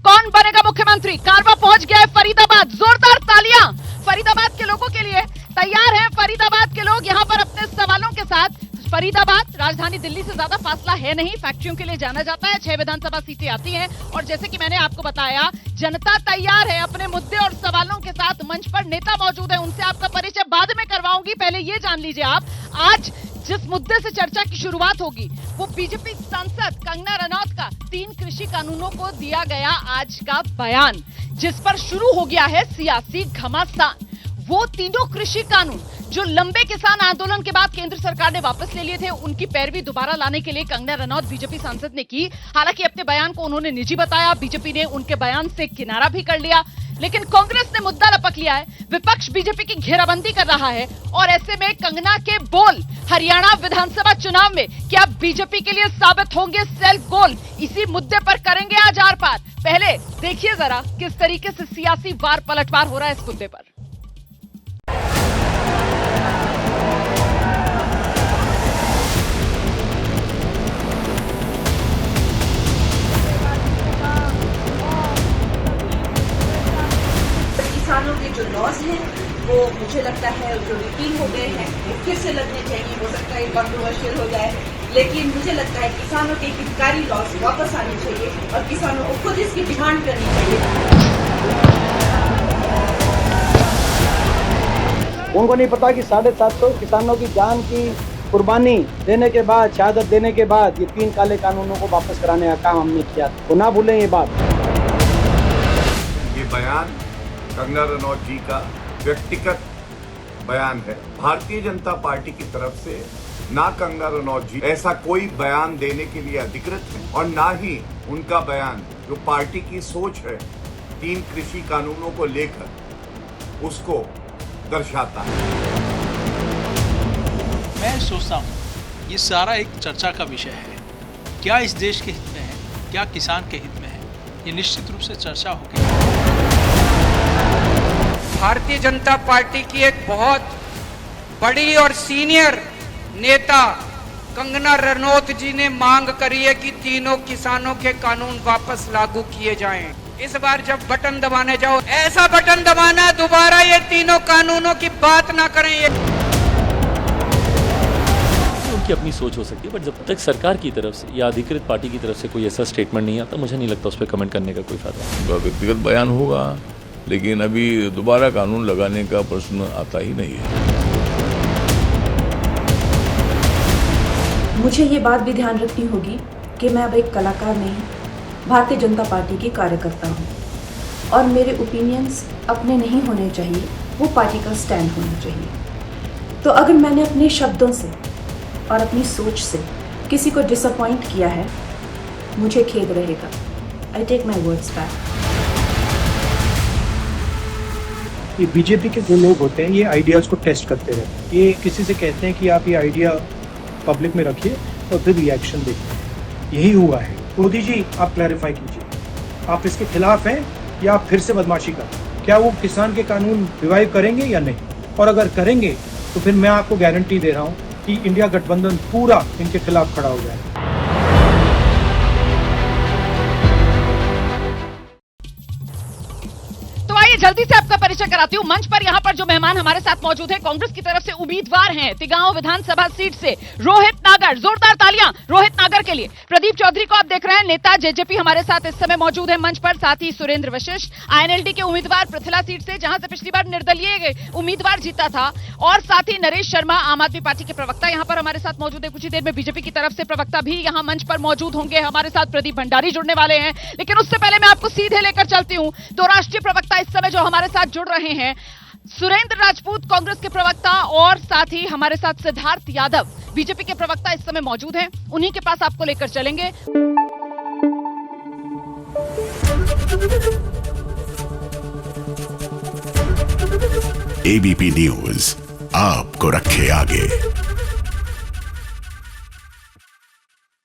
कौन बनेगा मुख्यमंत्री? कारवां पहुंच गया है फरीदाबाद। जोरदार तालियां फरीदाबाद के लोगों के लिए। तैयार हैं फरीदाबाद के लोग यहां पर अपने सवालों के साथ। फरीदाबाद राजधानी दिल्ली से ज्यादा फासला है नहीं, फैक्ट्रियों के लिए जाना जाता है। 6 विधानसभा सीटें आती हैं और जैसे कि मैंने आपको बताया, जनता तैयार है अपने मुद्दे और सवालों के साथ। मंच पर नेता मौजूद है, उनसे आपका परिचय बाद में करवाऊंगी। पहले ये जान लीजिए आप, आज जिस मुद्दे से चर्चा की शुरुआत होगी वो बीजेपी सांसद कंगना रनौत का 3 कृषि कानूनों को दिया गया आज का बयान, जिस पर शुरू हो गया है सियासी घमासान। वो तीनों कृषि कानून जो लंबे किसान आंदोलन के बाद केंद्र सरकार ने वापस ले लिए थे, उनकी पैरवी दोबारा लाने के लिए कंगना रनौत बीजेपी सांसद ने की। हालांकि अपने बयान को उन्होंने निजी बताया, बीजेपी ने उनके बयान से किनारा भी कर लिया, लेकिन कांग्रेस ने मुद्दा लपक लिया है। विपक्ष बीजेपी की घेराबंदी कर रहा है और ऐसे में कंगना के बोल हरियाणा विधानसभा चुनाव में क्या बीजेपी के लिए साबित होंगे सेल्फ गोल? इसी मुद्दे पर करेंगे आज आर पार। पहले देखिए जरा किस तरीके से सियासी वार पलटवार हो रहा है इस मुद्दे पर। किसानों के जो लॉज हैं वो मुझे लगता है जो रिपील हो गए हैं वो फिर से लगने चाहिए। हो सकता है कॉन्ट्रोवर्शियल हो जाए, लेकिन मुझे लगता है किसानों के हितकारी लॉज वापस आने चाहिए और किसानों को खुद इसकी डिमांड करनी चाहिए। उनको नहीं पता कि 750 किसानों की जान की कुर्बानी देने के बाद, शहादत देने के बाद ये 3 काले कानूनों को वापस कराने का काम हमने किया। तो ना भूलें ये बात। ये बयान कंगना रनौत जी का व्यक्तिगत बयान है। भारतीय जनता पार्टी की तरफ से ना कंगना रनौत जी ऐसा कोई बयान देने के लिए अधिकृत है और ना ही उनका बयान जो पार्टी की सोच है 3 कृषि कानूनों को लेकर उसको दर्शाता है। मैं सोचता हूँ ये सारा एक चर्चा का विषय है। क्या इस देश के हित में है, क्या किसान के हित में है, ये निश्चित रूप से चर्चा होगी। भारतीय जनता पार्टी की एक बहुत बड़ी और सीनियर नेता कंगना रनौत जी ने मांग करी है कि तीनों किसानों के कानून वापस लागू किए जाएं। इस बार जब बटन दबाने जाओ, ऐसा बटन दबाना दोबारा ये तीनों कानूनों की बात ना करें। ये उनकी अपनी सोच हो सकती है, बट जब तक सरकार की तरफ से या अधिकृत पार्टी की तरफ से कोई ऐसा स्टेटमेंट नहीं आता, मुझे नहीं लगता उस पर कमेंट करने का कोई फायदा। व्यक्तिगत बयान होगा, लेकिन अभी दोबारा कानून लगाने का प्रश्न आता ही नहीं है। मुझे ये बात भी ध्यान रखनी होगी कि मैं अब एक कलाकार नहीं, भारतीय जनता पार्टी की कार्यकर्ता हूँ और मेरे ओपिनियंस अपने नहीं होने चाहिए, वो पार्टी का स्टैंड होना चाहिए। तो अगर मैंने अपने शब्दों से और अपनी सोच से किसी को डिसअपॉइंट किया है, मुझे खेद रहेगा। I take my words back. ये बीजेपी के जो लोग होते हैं ये आइडियाज़ को टेस्ट करते रहते हैं। ये किसी से कहते हैं कि आप ये आइडिया पब्लिक में रखिए और फिर रिएक्शन देखते हैं। यही हुआ है। मोदी जी, आप क्लैरिफाई कीजिए, आप इसके खिलाफ हैं या आप फिर से बदमाशी कर? क्या वो किसान के कानून रिवाइव करेंगे या नहीं? और अगर करेंगे तो फिर मैं आपको गारंटी दे रहा हूँ कि इंडिया गठबंधन पूरा इनके खिलाफ खड़ा हो जाएगा। जल्दी से आपका परिचय कराती हूँ। मंच पर यहाँ पर जो मेहमान हमारे साथ मौजूद है, कांग्रेस की तरफ से उम्मीदवार हैं तिगांव विधानसभा सीट से रोहित नागर। जोरदार तालियां रोहित नागर के लिए। प्रदीप चौधरी को आप देख रहे हैं, नेता जेजेपी हमारे साथ इस समय मौजूद है मंच पर। साथ ही सुरेंद्र वशिष्ठ आईएनएलडी के उम्मीदवार पृथला सीट से, जहां से पिछली बार निर्दलीय उम्मीदवार जीता था। और साथ ही नरेश शर्मा आम आदमी पार्टी के प्रवक्ता यहाँ पर हमारे साथ मौजूद है। कुछ ही देर में बीजेपी की तरफ से प्रवक्ता भी यहाँ मंच पर मौजूद होंगे। हमारे साथ प्रदीप भंडारी जुड़ने वाले हैं, लेकिन उससे पहले मैं आपको सीधे लेकर चलती हूँ। तो राष्ट्रीय प्रवक्ता इस समय जो हमारे साथ जुड़ रहे हैं, सुरेंद्र राजपूत कांग्रेस के प्रवक्ता, और साथ ही हमारे साथ सिद्धार्थ यादव बीजेपी के प्रवक्ता इस समय मौजूद हैं। उन्हीं के पास आपको लेकर चलेंगे। एबीपी न्यूज आपको रखे आगे।